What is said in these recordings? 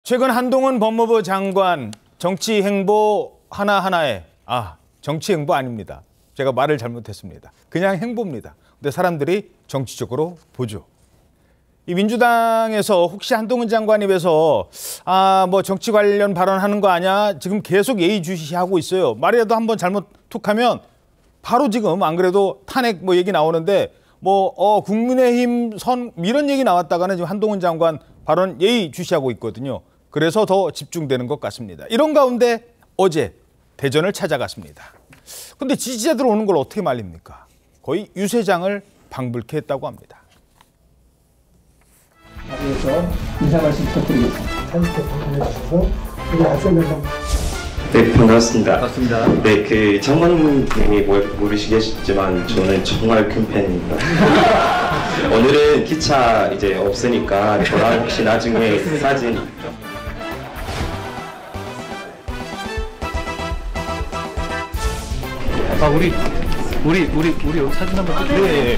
최근 한동훈 법무부 장관 정치 행보 하나하나에 정치 행보 아닙니다. 제가 말을 잘못했습니다. 그냥 행보입니다. 근데 사람들이 정치적으로 보죠. 이 민주당에서 혹시 한동훈 장관 입에서 뭐 정치 관련 발언하는 거 아니야? 지금 계속 예의주시하고 있어요. 말이라도 한번 잘못 툭하면 바로 지금 안 그래도 탄핵 뭐 얘기 나오는데 국민의힘 선 이런 얘기 나왔다가는 지금 한동훈 장관 발언 예의주시하고 있거든요. 그래서 더 집중되는 것 같습니다. 이런 가운데 어제 대전을 찾아갔습니다. 근데 지지자들 오는 걸 어떻게 말립니까? 거의 유세장을 방불케 했다고 합니다. 그래서 인사 말씀 부탁드리겠습니다. 함께 방문해 주셔서 우리 안셀면상. 네, 반갑습니다. 반갑습니다. 네, 장관님이 모르시겠지만 저는 정말 큰 팬입니다. 오늘은 기차 이제 없으니까 저랑 혹시 나중에 사진. 우리 여기 사진 한번 찍을까요? 네.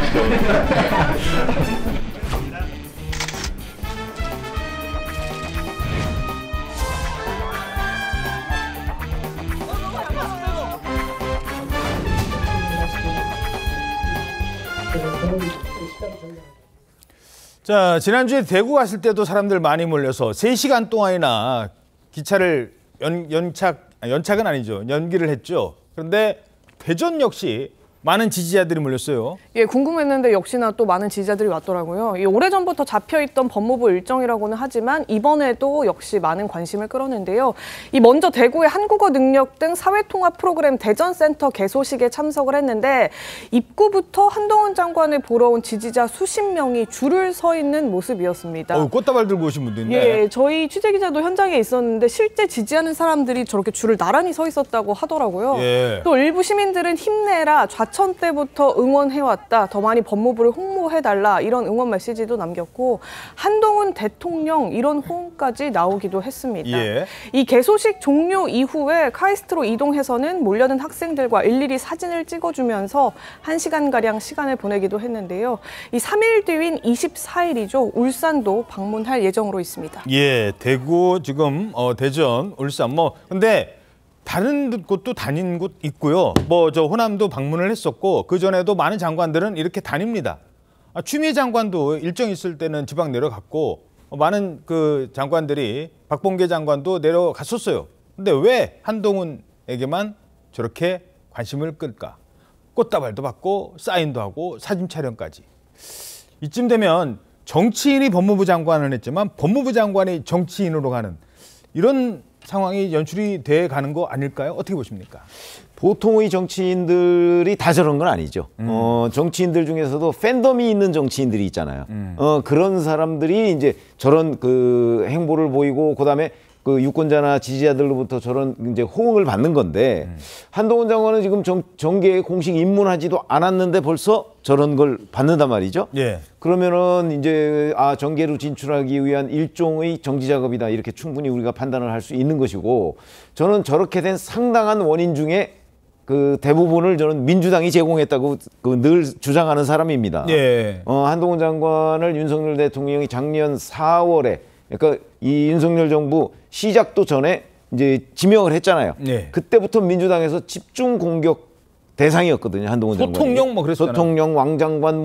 자, 지난주에 대구 갔을 때도 사람들 많이 몰려서 3시간 동안이나 기차를 연착은 아니죠. 연기를 했죠. 그런데 대전 역시 많은 지지자들이 몰렸어요. 예, 궁금했는데 역시나 또 많은 지지자들이 왔더라고요. 오래전부터 잡혀있던 법무부 일정이라고는 하지만 이번에도 역시 많은 관심을 끌었는데요. 먼저 대구의 한국어 능력 등 사회통합 프로그램 대전센터 개소식에 참석을 했는데 입구부터 한동훈 장관을 보러 온 지지자 수십 명이 줄을 서 있는 모습이었습니다. 꽃다발 들고 오신 분도 있네. 예, 저희 취재기자도 현장에 있었는데 실제 지지하는 사람들이 저렇게 줄을 나란히 서 있었다고 하더라고요. 예. 또 일부 시민들은 힘내라, 천 때부터 응원해왔다, 더 많이 법무부를 홍보해달라 이런 응원 메시지도 남겼고 한동훈 대통령 이런 호응까지 나오기도 했습니다. 예. 이 개소식 종료 이후에 카이스트로 이동해서는 몰려든 학생들과 일일이 사진을 찍어주면서 1시간가량 시간을 보내기도 했는데요. 이 3일 뒤인 24일이죠. 울산도 방문할 예정으로 있습니다. 예, 대구 지금 대전, 울산 근데 다른 곳도 다닌 곳 있고요. 저 호남도 방문을 했었고 그 전에도 많은 장관들은 이렇게 다닙니다. 추미애 장관도 일정 있을 때는 지방 내려갔고 많은 그 장관들이 박범계 장관도 내려갔었어요. 근데 왜 한동훈에게만 저렇게 관심을 끌까? 꽃다발도 받고 사인도 하고 사진 촬영까지. 이쯤 되면 정치인이 법무부 장관을 했지만 법무부 장관이 정치인으로 가는 이런 상황이 연출이 돼 가는 거 아닐까요? 어떻게 보십니까? 보통의 정치인들이 다 저런 건 아니죠. 정치인들 중에서도 팬덤이 있는 정치인들이 있잖아요. 그런 사람들이 이제 저런 그 행보를 보이고 그다음에 그 유권자나 지지자들로부터 저런 이제 호응을 받는 건데 한동훈 장관은 지금 정계에 공식 입문하지도 않았는데 벌써 저런 걸 받는단 말이죠. 예. 그러면은 이제 정계로 진출하기 위한 일종의 정지 작업이다 이렇게 충분히 우리가 판단을 할 수 있는 것이고 저는 저렇게 된 상당한 원인 중에 그 대부분을 저는 민주당이 제공했다고 늘 주장하는 사람입니다. 예. 한동훈 장관을 윤석열 대통령이 작년 4월에 그러니까 이 윤석열 정부 시작도 전에 이제 지명을 했잖아요. 네. 그때부터 민주당에서 집중 공격 대상이었거든요. 한동훈 장관. 소통령 그랬잖아요. 소통령 왕장관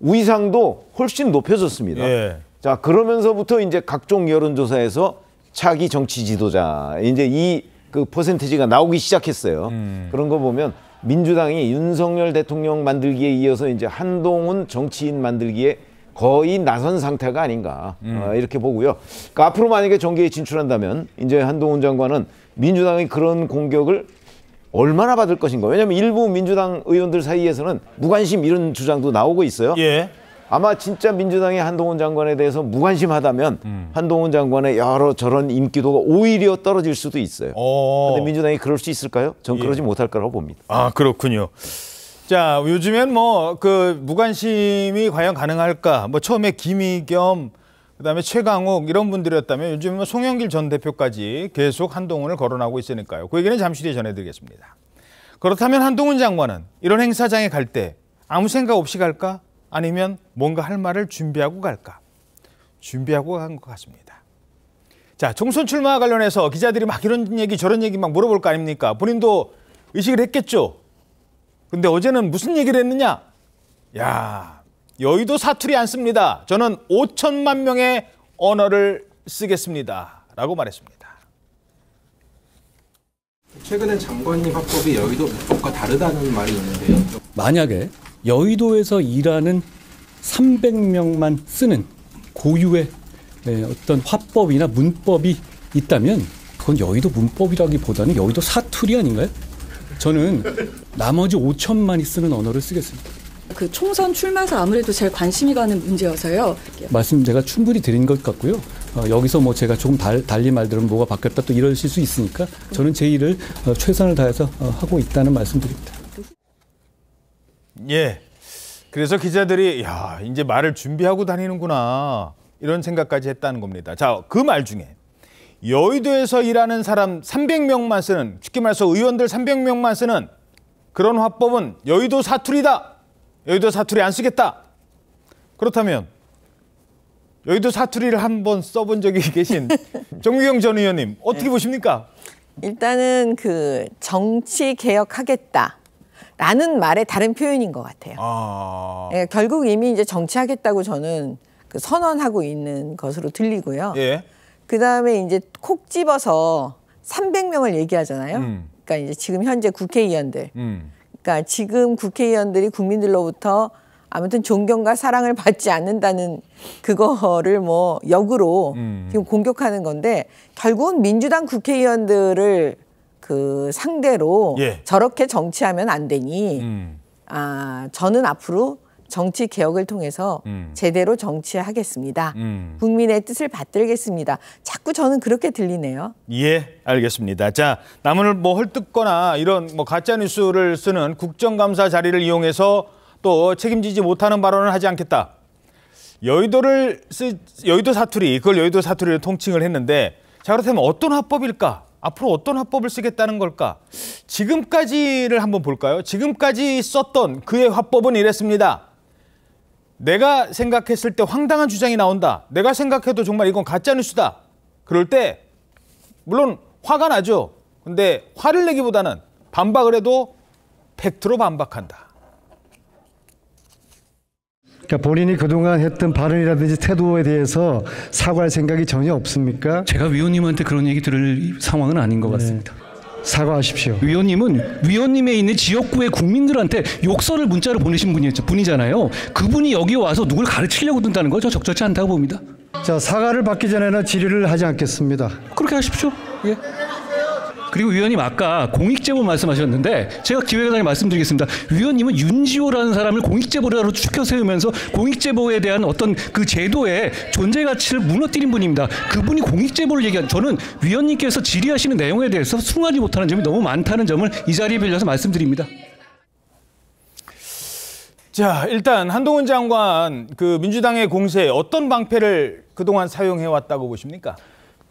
위상도 훨씬 높여졌습니다. 예. 자, 그러면서부터 이제 각종 여론조사에서 차기 정치 지도자 이제 이 그 퍼센티지가 나오기 시작했어요. 그런 거 보면 민주당이 윤석열 대통령 만들기에 이어서 이제 한동훈 정치인 만들기에 거의 나선 상태가 아닌가 이렇게 보고요. 그러니까 앞으로 만약에 정계에 진출한다면 이제 한동훈 장관은 민주당의 그런 공격을 얼마나 받을 것인가. 왜냐하면 일부 민주당 의원들 사이에서는 무관심 이런 주장도 나오고 있어요. 예. 아마 진짜 민주당이 한동훈 장관에 대해서 무관심하다면 한동훈 장관의 여러 저런 인기도가 오히려 떨어질 수도 있어요. 그런데 민주당이 그럴 수 있을까요? 전 그러지 못할 거라고 봅니다. 그렇군요. 자, 요즘엔 무관심이 과연 가능할까? 처음에 김의겸, 그다음에 최강욱 이런 분들이었다면 요즘은 송영길 전 대표까지 계속 한동훈을 거론하고 있으니까요. 그 얘기는 잠시 뒤에 전해드리겠습니다. 그렇다면 한동훈 장관은 이런 행사장에 갈 때 아무 생각 없이 갈까? 아니면 뭔가 할 말을 준비하고 갈까? 준비하고 간 것 같습니다. 자, 총선 출마 관련해서 기자들이 막 이런 얘기 저런 얘기 막 물어볼 거 아닙니까? 본인도 의식을 했겠죠. 근데 어제는 무슨 얘기를 했느냐? 야, 여의도 사투리 안 씁니다. 저는 5천만 명의 언어를 쓰겠습니다. 라고 말했습니다. 최근에 장관님 화법이 여의도 문법과 다르다는 말이 있는데요. 만약에 여의도에서 일하는 300명만 쓰는 고유의 어떤 화법이나 문법이 있다면 그건 여의도 문법이라기보다는 여의도 사투리 아닌가요? 저는 나머지 5천만이 쓰는 언어를 쓰겠습니다. 그 총선 출마에서 아무래도 제일 관심이 가는 문제여서요. 말씀 제가 충분히 드린 것 같고요. 여기서 뭐 제가 조금 달리 말들은 뭐가 바뀌었다 또 이러실 수 있으니까 저는 제 일을 최선을 다해서 하고 있다는 말씀드립니다. 예. 그래서 기자들이 야, 이제 말을 준비하고 다니는구나. 이런 생각까지 했다는 겁니다. 자, 그 말 중에 여의도에서 일하는 사람 300명만 쓰는, 쉽게 말해서 의원들 300명만 쓰는 그런 화법은 여의도 사투리다. 여의도 사투리 안 쓰겠다. 그렇다면 여의도 사투리를 한번 써본 적이 계신 정미경 전 의원님 어떻게 보십니까? 일단은 그 정치 개혁하겠다라는 말의 다른 표현인 것 같아요. 예, 결국 이미 이제 정치하겠다고 저는 그 선언하고 있는 것으로 들리고요. 예. 그 다음에 이제 콕 집어서 300명을 얘기하잖아요. 그러니까 이제 지금 현재 국회의원들. 그러니까 지금 국회의원들이 국민들로부터 아무튼 존경과 사랑을 받지 않는다는 그거를 뭐 역으로 지금 공격하는 건데 결국은 민주당 국회의원들을 그 상대로 예. 저렇게 정치하면 안 되니 저는 앞으로 정치 개혁을 통해서 제대로 정치하겠습니다. 국민의 뜻을 받들겠습니다. 자꾸 저는 그렇게 들리네요. 예, 알겠습니다. 자, 남을 뭐 헐뜯거나 이런 뭐 가짜 뉴스를 쓰는 국정감사 자리를 이용해서 또 책임지지 못하는 발언을 하지 않겠다. 여의도 사투리, 그걸 여의도 사투리를 통칭을 했는데 자, 그렇다면 어떤 화법일까? 앞으로 어떤 화법을 쓰겠다는 걸까? 지금까지를 한번 볼까요? 지금까지 썼던 그의 화법은 이랬습니다. 내가 생각했을 때 황당한 주장이 나온다. 내가 생각해도 정말 이건 가짜 뉴스다. 그럴 때 물론 화가 나죠. 근데 화를 내기보다는 반박을 해도 팩트로 반박한다. 그러니까 본인이 그동안 했던 발언이라든지 태도에 대해서 사과할 생각이 전혀 없습니까? 제가 위원님한테 그런 얘기 들을 상황은 아닌 것 같습니다. 사과하십시오. 위원님은 위원님에 있는 지역구의 국민들한테 욕설을 문자로 보내신 분이잖아요. 그분이 여기 와서 누굴 가르치려고 든다는 거 저 적절치 않다고 봅니다. 자, 사과를 받기 전에는 질의를 하지 않겠습니다. 그렇게 하십시오. 예. 그리고 위원님 아까 공익제보 말씀하셨는데 제가 기획단에 말씀드리겠습니다. 위원님은 윤지호라는 사람을 공익제보자로 추켜 세우면서 공익제보에 대한 어떤 그 제도의 존재 가치를 무너뜨린 분입니다. 그분이 공익제보를 얘기한 저는 위원님께서 질의하시는 내용에 대해서 숭하지 못하는 점이 너무 많다는 점을 이 자리에 빌려서 말씀드립니다. 자, 일단 한동훈 장관 그 민주당의 공세에 어떤 방패를 그동안 사용해 왔다고 보십니까?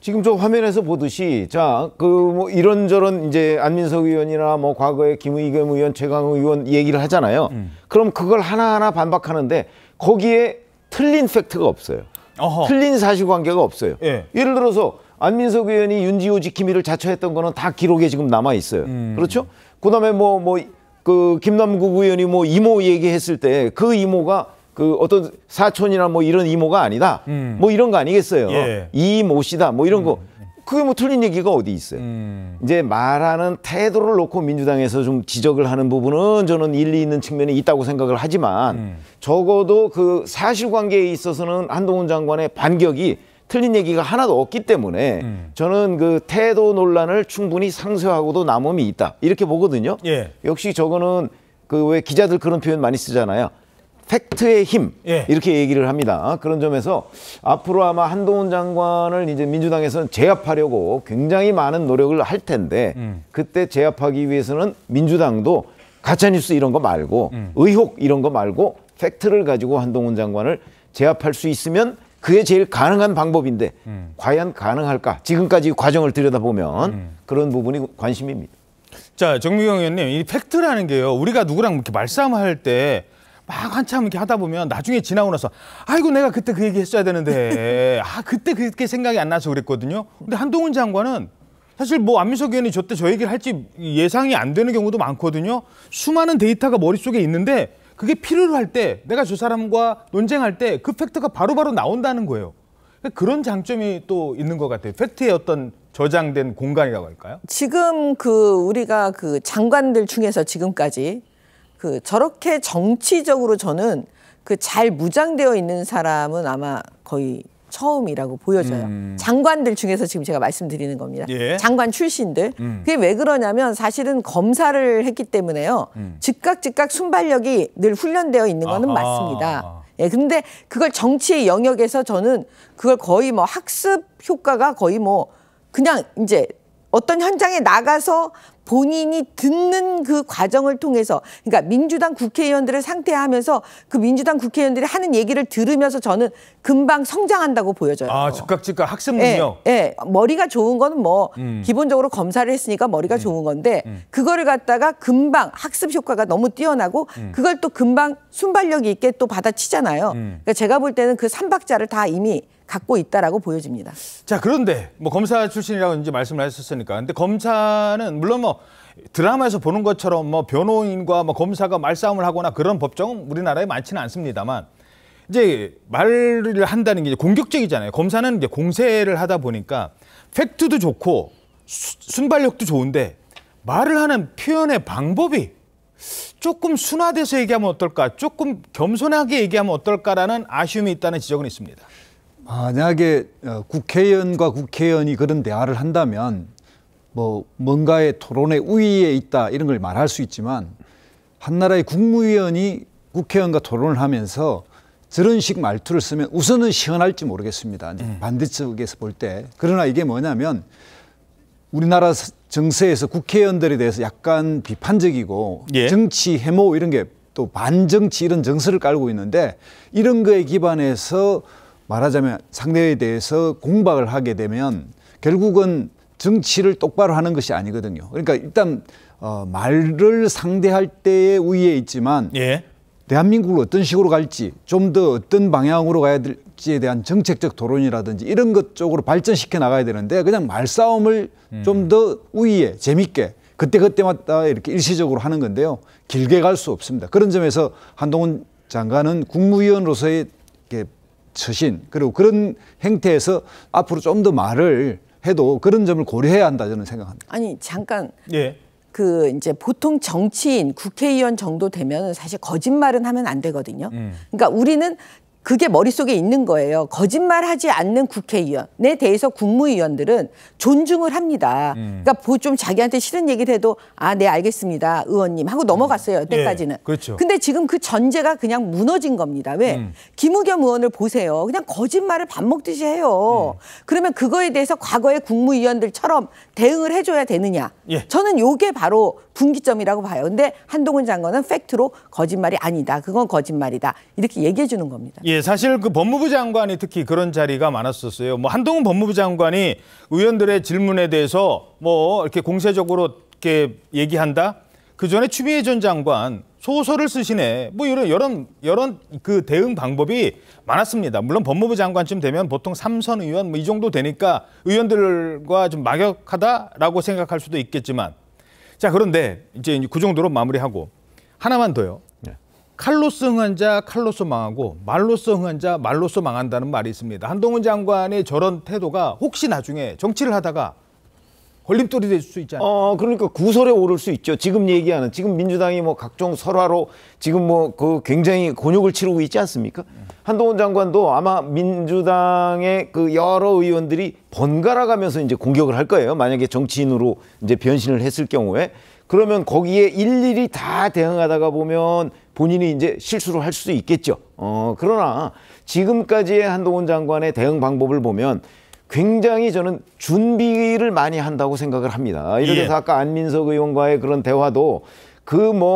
지금 저 화면에서 보듯이 자, 그 뭐 이런저런 이제 안민석 의원이나 뭐 과거에 김의겸 의원, 최강욱 의원 얘기를 하잖아요. 그럼 그걸 하나하나 반박하는데 거기에 틀린 팩트가 없어요. 어허. 틀린 사실관계가 없어요. 예. 예를 들어서 안민석 의원이 윤지호 지킴이를 자처했던 거는 다 기록에 지금 남아 있어요. 그렇죠? 그다음에 그 김남국 의원이 뭐 이모 얘기했을 때 그 이모가 그 어떤 사촌이나 뭐 이런 이모가 아니다. 뭐 이런 거 아니겠어요. 예. 이모 씨다. 뭐 이런 거. 그게 뭐 틀린 얘기가 어디 있어요. 이제 말하는 태도를 놓고 민주당에서 좀 지적을 하는 부분은 저는 일리 있는 측면이 있다고 생각을 하지만 적어도 그 사실관계에 있어서는 한동훈 장관의 반격이 틀린 얘기가 하나도 없기 때문에 저는 그 태도 논란을 충분히 상쇄하고도 남음이 있다. 이렇게 보거든요. 예. 역시 저거는 그 왜 기자들 그런 표현 많이 쓰잖아요. 팩트의 힘 예. 이렇게 얘기를 합니다. 그런 점에서 앞으로 아마 한동훈 장관을 이제 민주당에서는 제압하려고 굉장히 많은 노력을 할 텐데 그때 제압하기 위해서는 민주당도 가짜뉴스 이런 거 말고 의혹 이런 거 말고 팩트를 가지고 한동훈 장관을 제압할 수 있으면 그게 제일 가능한 방법인데 과연 가능할까? 지금까지 과정을 들여다보면 그런 부분이 관심입니다. 자, 정미경 의원님, 이 팩트라는 게요. 우리가 누구랑 이렇게 말싸움할 때 막 한참 이렇게 하다 보면 나중에 지나고 나서 아이고 내가 그때 그 얘기 했어야 되는데 그때 그렇게 생각이 안 나서 그랬거든요. 근데 한동훈 장관은 사실 뭐 안민석 의원이 저때 저 얘기를 할지 예상이 안 되는 경우도 많거든요. 수많은 데이터가 머릿속에 있는데 그게 필요로 할 때 내가 저 사람과 논쟁할 때 그 팩트가 바로바로 나온다는 거예요. 그런 장점이 또 있는 것 같아요. 팩트의 어떤 저장된 공간이라고 할까요? 지금 우리가 장관들 중에서 지금까지 저렇게 정치적으로 저는 잘 무장되어 있는 사람은 아마 거의 처음이라고 보여져요. 장관들 중에서 지금 제가 말씀드리는 겁니다. 예. 장관 출신들. 그게 왜 그러냐면 사실은 검사를 했기 때문에요. 즉각 순발력이 늘 훈련되어 있는 거는 맞습니다. 예, 근데 그걸 정치의 영역에서 저는 그걸 거의 뭐 학습 효과가 거의 뭐 그냥 이제 어떤 현장에 나가서 본인이 듣는 그 과정을 통해서, 그러니까 민주당 국회의원들을 상대하면서 그 민주당 국회의원들이 하는 얘기를 들으면서 저는 금방 성장한다고 보여져요. 즉각 학습 능력. 예, 머리가 좋은 거는 뭐 기본적으로 검사를 했으니까 머리가 좋은 건데 그거를 갖다가 금방 학습 효과가 너무 뛰어나고 그걸 또 금방 순발력이 있게 또 받아치잖아요. 그러니까 제가 볼 때는 그 삼박자를 다 이미 갖고 있다라고 보여집니다. 자, 그런데 뭐 검사 출신이라고 이제 말씀을 하셨으니까, 근데 검사는 물론 뭐 드라마에서 보는 것처럼 뭐 변호인과 뭐 검사가 말싸움을 하거나 그런 법정은 우리나라에 많지는 않습니다만, 이제 말을 한다는 게 이제 공격적이잖아요. 검사는 이제 공세를 하다 보니까 팩트도 좋고 순발력도 좋은데 말을 하는 표현의 방법이 조금 순화돼서 얘기하면 어떨까, 조금 겸손하게 얘기하면 어떨까라는 아쉬움이 있다는 지적은 있습니다. 만약에 국회의원과 국회의원이 그런 대화를 한다면 뭐 뭔가의 토론의 우위에 있다 이런 걸 말할 수 있지만, 한 나라의 국무위원이 국회의원과 토론을 하면서 저런 식 말투를 쓰면 우선은 시원할지 모르겠습니다. 반대쪽에서 볼 때. 그러나 이게 뭐냐면 우리나라 정세에서 국회의원들에 대해서 약간 비판적이고 정치 해모 이런 게 또 반정치 이런 정서를 깔고 있는데, 이런 거에 기반해서 말하자면 상대에 대해서 공박을 하게 되면 결국은 정치를 똑바로 하는 것이 아니거든요. 그러니까 일단 말을 상대할 때의 우위에 있지만 대한민국을 어떤 식으로 갈지, 좀 더 어떤 방향으로 가야 될지에 대한 정책적 토론이라든지 이런 것 쪽으로 발전시켜 나가야 되는데, 그냥 말싸움을 좀 더 우위에 재밌게 그때마다 이렇게 일시적으로 하는 건데요. 길게 갈 수 없습니다. 그런 점에서 한동훈 장관은 국무위원으로서의 처신, 그리고 그런 행태에서 앞으로 좀 더 말을 해도 그런 점을 고려해야 한다 저는 생각합니다. 아니 잠깐. 이제 보통 정치인, 국회의원 정도 되면 사실 거짓말은 하면 안 되거든요. 그러니까 우리는 그게 머릿속에 있는 거예요. 거짓말하지 않는 국회의원에 대해서 국무위원들은 존중을 합니다. 그러니까 좀 자기한테 싫은 얘기를 해도 네 알겠습니다 의원님 하고 넘어갔어요. 여태까지는. 그렇죠. 근데 지금 그 전제가 그냥 무너진 겁니다. 왜? 김우겸 의원을 보세요. 그냥 거짓말을 밥 먹듯이 해요. 그러면 그거에 대해서 과거의 국무위원들처럼 대응을 해줘야 되느냐. 저는 이게 바로 분기점이라고 봐요. 근데 한동훈 장관은 팩트로 거짓말이 아니다. 그건 거짓말이다. 이렇게 얘기해 주는 겁니다. 사실 그 법무부 장관이 특히 그런 자리가 많았었어요. 뭐 한동훈 법무부 장관이 의원들의 질문에 대해서 뭐 이렇게 공세적으로 이렇게 얘기한다. 그 전에 추미애 전 장관 소설을 쓰시네. 뭐 이런 그 대응 방법이 많았습니다. 물론 법무부 장관쯤 되면 보통 3선 의원 뭐 이 정도 되니까 의원들과 좀 막역하다라고 생각할 수도 있겠지만, 자, 그런데 이제 그 정도로 마무리하고 하나만 더요. 칼로서 흥한 자 칼로서 망하고 말로서 흥한 자 말로서 망한다는 말이 있습니다. 한동훈 장관의 저런 태도가 혹시 나중에 정치를 하다가 걸림돌이 될 수 있잖아요. 그러니까 구설에 오를 수 있죠. 지금 민주당이 뭐 각종 설화로 지금 뭐 그 굉장히 곤욕을 치르고 있지 않습니까? 한동훈 장관도 아마 민주당의 그 여러 의원들이 번갈아 가면서 이제 공격을 할 거예요. 만약에 정치인으로 이제 변신을 했을 경우에. 그러면 거기에 일일이 다 대응하다가 보면 본인이 이제 실수를 할 수도 있겠죠. 그러나 지금까지의 한동훈 장관의 대응 방법을 보면 굉장히 저는 준비를 많이 한다고 생각을 합니다. 이렇게 해서 아까 안민석 의원과의 그런 대화도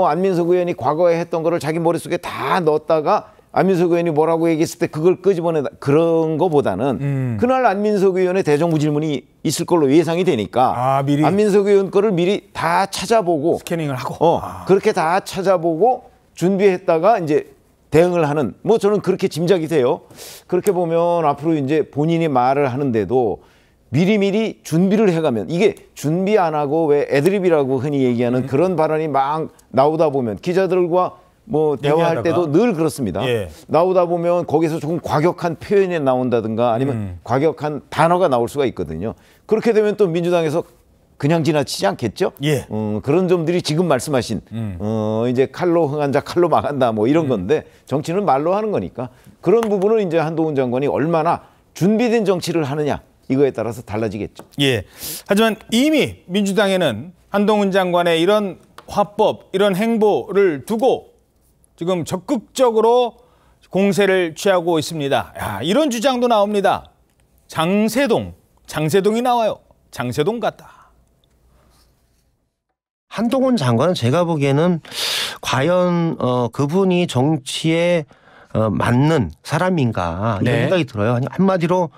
안민석 의원이 과거에 했던 거를 자기 머릿속에 다 넣었다가 안민석 의원이 뭐라고 얘기했을 때 그걸 끄집어내다 그런 거보다는 그날 안민석 의원의 대정부 질문이 있을 걸로 예상이 되니까 미리 안민석 의원 거를 미리 다 찾아보고 스캐닝을 하고 그렇게 다 찾아보고 준비했다가 이제 대응을 하는 뭐 저는 그렇게 짐작이 돼요. 그렇게 보면 앞으로 이제 본인이 말을 하는데도 미리미리 준비를 해가면 이게 준비 안 하고 왜 애드립이라고 흔히 얘기하는 그런 발언이 막 나오다 보면 기자들과 뭐 대화할 때도 늘 그렇습니다. 예. 나오다 보면 거기서 조금 과격한 표현이 나온다든가 아니면 과격한 단어가 나올 수가 있거든요. 그렇게 되면 또 민주당에서 그냥 지나치지 않겠죠? 예. 그런 점들이 지금 말씀하신 이제 칼로 흥한 자 칼로 망한다 뭐 이런 건데 정치는 말로 하는 거니까 그런 부분을 이제 한동훈 장관이 얼마나 준비된 정치를 하느냐 이거에 따라서 달라지겠죠. 예. 하지만 이미 민주당에는 한동훈 장관의 이런 화법, 이런 행보를 두고 지금 적극적으로 공세를 취하고 있습니다. 야, 이런 주장도 나옵니다. 장세동이 나와요. 장세동 같다. 한동훈 장관은 제가 보기에는 과연 그분이 정치에 맞는 사람인가 이런 생각이 들어요. 한마디로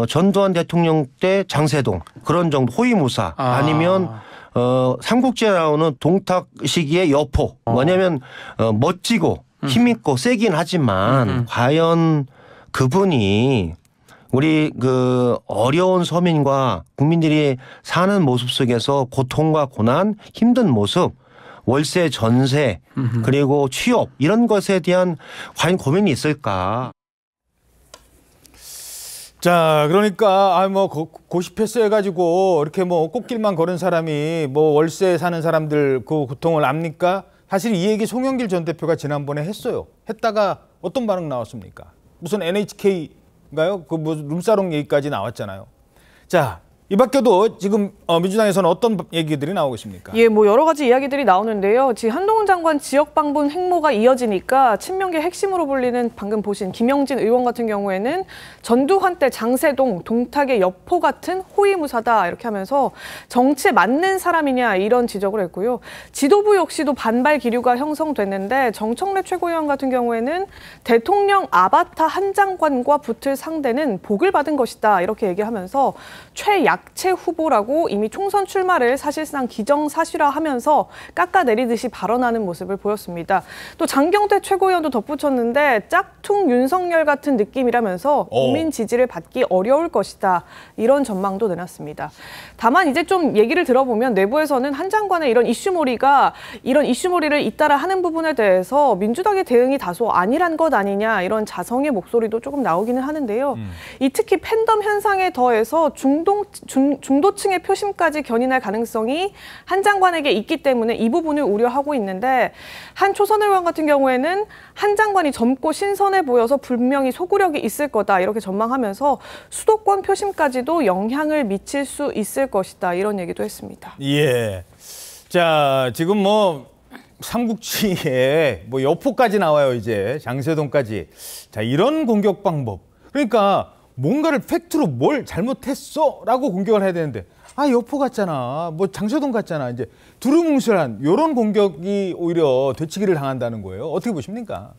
전두환 대통령 때 장세동 그런 정도 호위무사 아니면 삼국지에 나오는 동탁 시기의 여포 뭐냐면 멋지고 힘있고 세긴 하지만 과연 그분이 우리 그 어려운 서민과 국민들이 사는 모습 속에서 고통과 고난, 힘든 모습, 월세, 전세, 그리고 취업 이런 것에 대한 과연 고민이 있을까? 자, 그러니까 뭐 고시패스 해가지고 이렇게 뭐 꽃길만 걸은 사람이 뭐 월세 사는 사람들 그 고통을 압니까? 사실 이 얘기 송영길 전 대표가 지난번에 했어요. 했다가 어떤 반응 나왔습니까? 무슨 NHK인가요? 그 뭐 룸사롱 얘기까지 나왔잖아요. 자, 이 밖에도 지금 민주당에서는 어떤 얘기들이 나오고 있습니까? 예, 뭐 여러 가지 이야기들이 나오는데요. 지금 한동훈 장관 지역 방문 행보가 이어지니까 친명계 핵심으로 불리는 방금 보신 김영진 의원 같은 경우에는 전두환 때 장세동, 동탁의 여포 같은 호위무사다 이렇게 하면서 정치에 맞는 사람이냐 이런 지적을 했고요. 지도부 역시도 반발 기류가 형성됐는데 정청래 최고위원 같은 경우에는 대통령 아바타 한 장관과 붙을 상대는 복을 받은 것이다 이렇게 얘기하면서 최약체 후보라고 이미 총선 출마를 사실상 기정사실화하면서 깎아내리듯이 발언하는 모습을 보였습니다. 또 장경태 최고위원도 덧붙였는데 짝퉁 윤석열 같은 느낌이라면서 국민 지지를 받기 어려울 것이다. 이런 전망도 내놨습니다. 다만 이제 좀 얘기를 들어보면 내부에서는 한 장관의 이런 이슈몰이를 잇따라 하는 부분에 대해서 민주당의 대응이 다소 안일한 것 아니냐 이런 자성의 목소리도 조금 나오기는 하는데요. 이 특히 팬덤 현상에 더해서 중도층의 표심까지 견인할 가능성이 한 장관에게 있기 때문에 이 부분을 우려하고 있는데 한 초선 의원 같은 경우에는 한 장관이 젊고 신선해 보여서 분명히 소구력이 있을 거다 이렇게 전망하면서 수도권 표심까지도 영향을 미칠 수 있을 것이다 이런 얘기도 했습니다. 예. 자, 지금 뭐 삼국지에 뭐 여포까지 나와요 이제 장세동까지. 자, 이런 공격 방법. 그러니까 뭔가를 팩트로 뭘 잘못했어라고 공격을 해야 되는데 여포 같잖아, 뭐 장세동 같잖아 이제 두루뭉술한 이런 공격이 오히려 되치기를 당한다는 거예요. 어떻게 보십니까?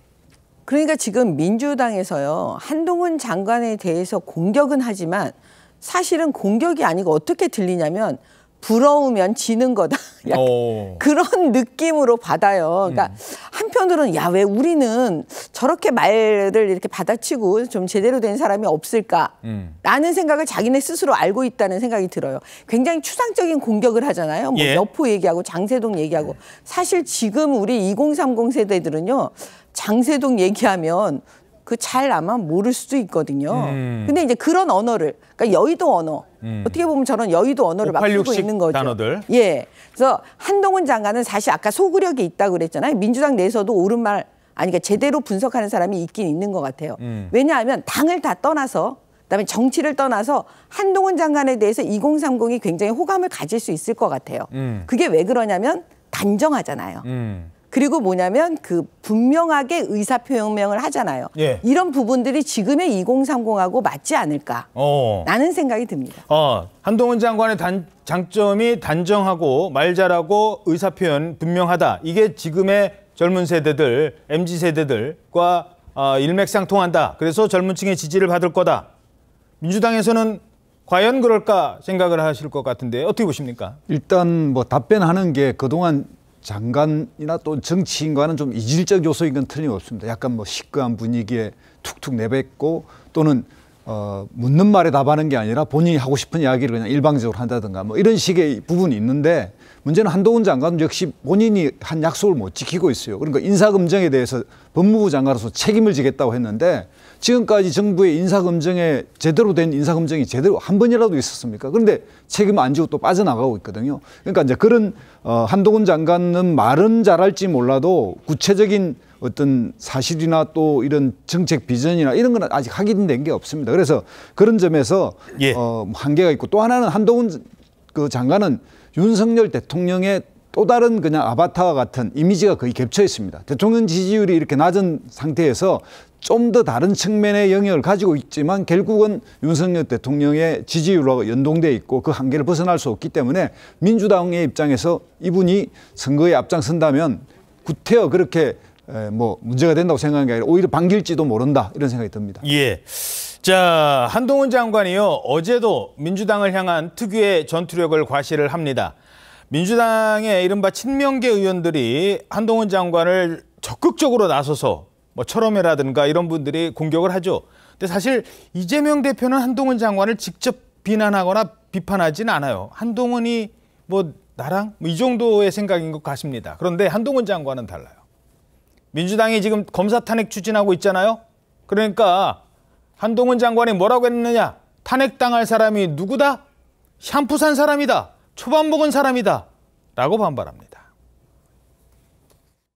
그러니까 지금 민주당에서요 한동훈 장관에 대해서 공격은 하지만 사실은 공격이 아니고 어떻게 들리냐면 부러우면 지는 거다. 그런 느낌으로 받아요. 그러니까 한편으로는 야, 왜 우리는 저렇게 말을 이렇게 받아치고 좀 제대로 된 사람이 없을까라는 생각을 자기네 스스로 알고 있다는 생각이 들어요. 굉장히 추상적인 공격을 하잖아요. 뭐 여포 얘기하고 장세동 얘기하고. 사실 지금 우리 2030 세대들은요. 장세동 얘기하면 그 잘 아마 모를 수도 있거든요. 근데 이제 그런 언어를, 그러니까 여의도 언어, 어떻게 보면 저런 여의도 언어를 막 쓰고 있는 거죠. 단어들. 예. 그래서 한동훈 장관은 사실 아까 소구력이 있다고 그랬잖아요. 민주당 내에서도 옳은 말, 그러니까 제대로 분석하는 사람이 있긴 있는 것 같아요. 왜냐하면 당을 다 떠나서, 그다음에 정치를 떠나서 한동훈 장관에 대해서 2030이 굉장히 호감을 가질 수 있을 것 같아요. 그게 왜 그러냐면 단정하잖아요. 그리고 뭐냐면 그 분명하게 의사표명을 하잖아요. 이런 부분들이 지금의 2030하고 맞지 않을까 라는 생각이 듭니다. 한동훈 장관의 장점이 단정하고 말 잘하고 의사표현 분명하다. 이게 지금의 젊은 세대들, MZ세대들과 일맥상통한다. 그래서 젊은 층의 지지를 받을 거다. 민주당에서는 과연 그럴까 생각을 하실 것 같은데 어떻게 보십니까? 일단 뭐 답변하는 게 그동안 장관이나 또 정치인과는 좀 이질적 요소인 건 틀림없습니다. 약간 뭐 시크한 분위기에 툭툭 내뱉고 또는 묻는 말에 답하는 게 아니라 본인이 하고 싶은 이야기를 그냥 일방적으로 한다든가 뭐 이런 식의 부분이 있는데 문제는 한동훈 장관은 역시 본인이 한 약속을 못 지키고 있어요. 그러니까 인사검증에 대해서 법무부 장관으로서 책임을 지겠다고 했는데 지금까지 정부의 인사검증에 제대로 된 인사검증이 제대로 한 번이라도 있었습니까? 그런데 책임 안 지고 또 빠져나가고 있거든요. 그러니까 이제 그런 한동훈 장관은 말은 잘할지 몰라도 구체적인 어떤 사실이나 또 이런 정책 비전이나 이런 건 아직 확인된 게 없습니다. 그래서 그런 점에서 한계가 있고 또 하나는 한동훈 그 장관은 윤석열 대통령의 또 다른 그냥 아바타와 같은 이미지가 거의 겹쳐 있습니다. 대통령 지지율이 이렇게 낮은 상태에서 좀 더 다른 측면의 영역을 가지고 있지만 결국은 윤석열 대통령의 지지율과 연동돼 있고 그 한계를 벗어날 수 없기 때문에 민주당의 입장에서 이분이 선거에 앞장선다면 구태여 그렇게 뭐 문제가 된다고 생각하는 게 아니라 오히려 반길지도 모른다 이런 생각이 듭니다. 예. 자, 한동훈 장관이요. 어제도 민주당을 향한 특유의 전투력을 과시를 합니다. 민주당의 이른바 친명계 의원들이 한동훈 장관을 적극적으로 나서서 뭐 철험회라든가 이런 분들이 공격을 하죠. 근데 사실 이재명 대표는 한동훈 장관을 직접 비난하거나 비판하지는 않아요. 한동훈이 뭐 나랑 뭐 이 정도의 생각인 것 같습니다. 그런데 한동훈 장관은 달라요. 민주당이 지금 검사 탄핵 추진하고 있잖아요. 그러니까 한동훈 장관이 뭐라고 했느냐. 탄핵당할 사람이 누구다? 샴푸 산 사람이다. 초밥 먹은 사람이다. 라고 반발합니다.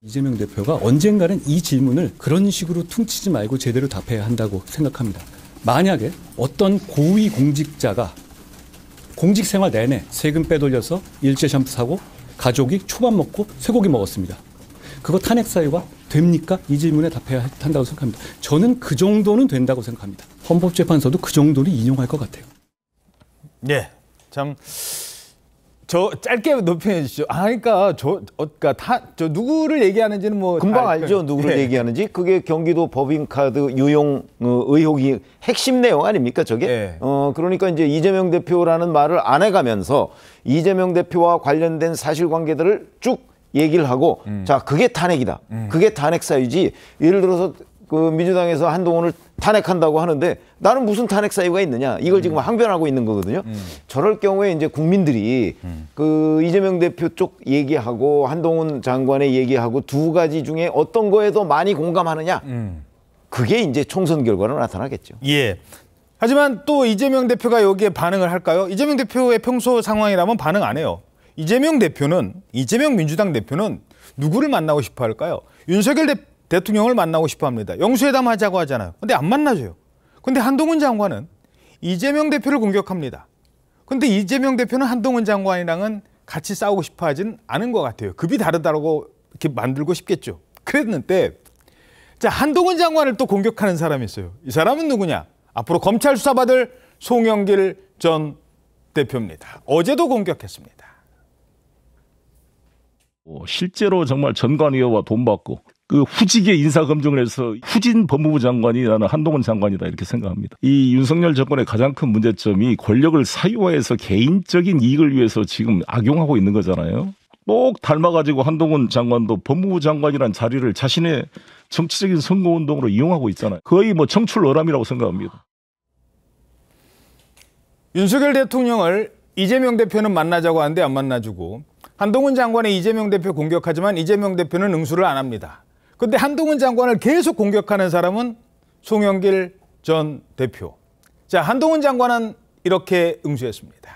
이재명 대표가 언젠가는 이 질문을 그런 식으로 퉁치지 말고 제대로 답해야 한다고 생각합니다. 만약에 어떤 고위 공직자가 공직 생활 내내 세금 빼돌려서 일제 샴푸 사고 가족이 초밥 먹고 쇠고기 먹었습니다. 그거 탄핵 사유가 됩니까? 이 질문에 답해야 한다고 생각합니다. 저는 그 정도는 된다고 생각합니다. 헌법재판소도 그 정도를 인용할 것 같아요. 네, 참 저 짧게 높여해 주시죠. 그러니까 저 누구를 얘기하는지는 뭐 금방 알죠. 누구를 얘기하는지. 그게 경기도 법인카드 유용 의혹이 핵심 내용 아닙니까, 저게? 그러니까 이제 이재명 대표라는 말을 안 해가면서 이재명 대표와 관련된 사실관계들을 쭉 얘기를 하고 자, 그게 탄핵이다. 그게 탄핵 사유지. 예를 들어서 그 민주당에서 한동훈을 탄핵한다고 하는데 나는 무슨 탄핵 사유가 있느냐. 이걸 지금 항변하고 있는 거거든요. 저럴 경우에 이제 국민들이 그 이재명 대표 쪽 얘기하고 한동훈 장관의 얘기하고 두 가지 중에 어떤 거에 더 많이 공감하느냐. 그게 이제 총선 결과로 나타나겠죠. 예. 하지만 또 이재명 대표가 여기에 반응을 할까요? 이재명 대표의 평소 상황이라면 반응 안 해요. 이재명 민주당 대표는 누구를 만나고 싶어 할까요? 윤석열 대통령을 만나고 싶어 합니다. 영수회담 하자고 하잖아요. 근데 안 만나줘요. 근데 한동훈 장관은 이재명 대표를 공격합니다. 근데 이재명 대표는 한동훈 장관이랑은 같이 싸우고 싶어 하진 않은 것 같아요. 급이 다르다고 이렇게 만들고 싶겠죠. 그랬는데 자, 한동훈 장관을 또 공격하는 사람이 있어요. 이 사람은 누구냐? 앞으로 검찰 수사받을 송영길 전 대표입니다. 어제도 공격했습니다. 실제로 정말 전관위와 돈 받고 그 후직의 인사검증을 해서 후진 법무부 장관이 나는 한동훈 장관이다 이렇게 생각합니다. 이 윤석열 정권의 가장 큰 문제점이 권력을 사유화해서 개인적인 이익을 위해서 지금 악용하고 있는 거잖아요. 꼭 닮아가지고 한동훈 장관도 법무부 장관이란 자리를 자신의 정치적인 선거운동으로 이용하고 있잖아요. 거의 뭐 청출어람이라고 생각합니다. 윤석열 대통령을 이재명 대표는 만나자고 하는데 안 만나주고 한동훈 장관의 이재명 대표 공격하지만 이재명 대표는 응수를 안 합니다. 그런데 한동훈 장관을 계속 공격하는 사람은 송영길 전 대표. 자, 한동훈 장관은 이렇게 응수했습니다.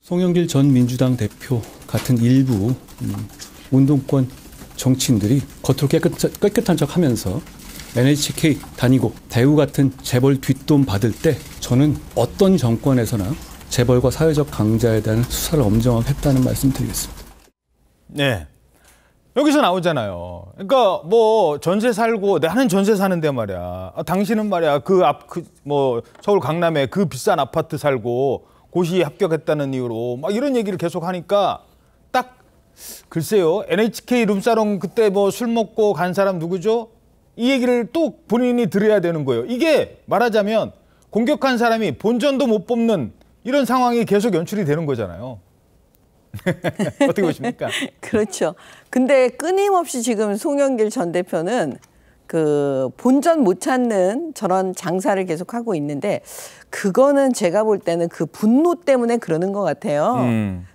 송영길 전 민주당 대표 같은 일부 운동권 정치인들이 겉으로 깨끗한 척하면서 NHK 다니고 대우 같은 재벌 뒷돈 받을 때 저는 어떤 정권에서나 재벌과 사회적 강자에 대한 수사를 엄정하게 했다는 말씀 드리겠습니다. 네. 여기서 나오잖아요. 그러니까 뭐 전세 살고 나는 전세 사는데 말이야. 당신은 말이야 뭐 서울 강남에 그 비싼 아파트 살고 고시 합격했다는 이유로 막 이런 얘기를 계속 하니까 딱 글쎄요. NHK 룸사롱 그때 뭐 술 먹고 간 사람 누구죠? 이 얘기를 또 본인이 들어야 되는 거예요. 이게 말하자면 공격한 사람이 본전도 못 뽑는 이런 상황이 계속 연출이 되는 거잖아요. 어떻게 보십니까? 그렇죠. 근데 끊임없이 지금 송영길 전 대표는 그 본전 못 찾는 저런 장사를 계속 하고 있는데 그거는 제가 볼 때는 그 분노 때문에 그러는 것 같아요.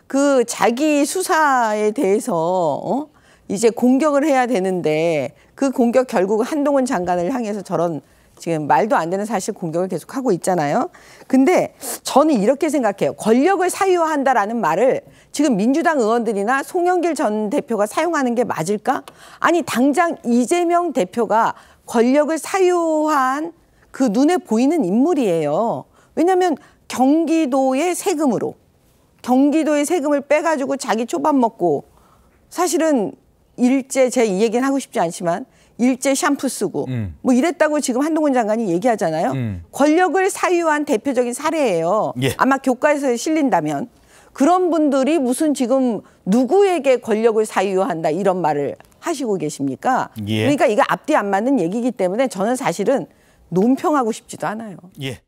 그 자기 수사에 대해서 이제 공격을 해야 되는데 그 공격 결국 한동훈 장관을 향해서 저런 지금 말도 안 되는 사실 공격을 계속하고 있잖아요. 근데 저는 이렇게 생각해요. 권력을 사유화한다라는 말을 지금 민주당 의원들이나 송영길 전 대표가 사용하는 게 맞을까? 아니 당장 이재명 대표가 권력을 사유화한 그 눈에 보이는 인물이에요. 왜냐하면 경기도의 세금으로 경기도의 세금을 빼가지고 자기 초밥 먹고 사실은 일제 제가 이 얘기는 하고 싶지 않지만 일제 샴푸 쓰고 뭐 이랬다고 지금 한동훈 장관이 얘기하잖아요. 권력을 사유한 대표적인 사례예요. 예. 아마 교과서에 실린다면 그런 분들이 무슨 지금 누구에게 권력을 사유한다 이런 말을 하시고 계십니까? 예. 그러니까 이거 앞뒤 안 맞는 얘기이기 때문에 저는 사실은 논평하고 싶지도 않아요. 예.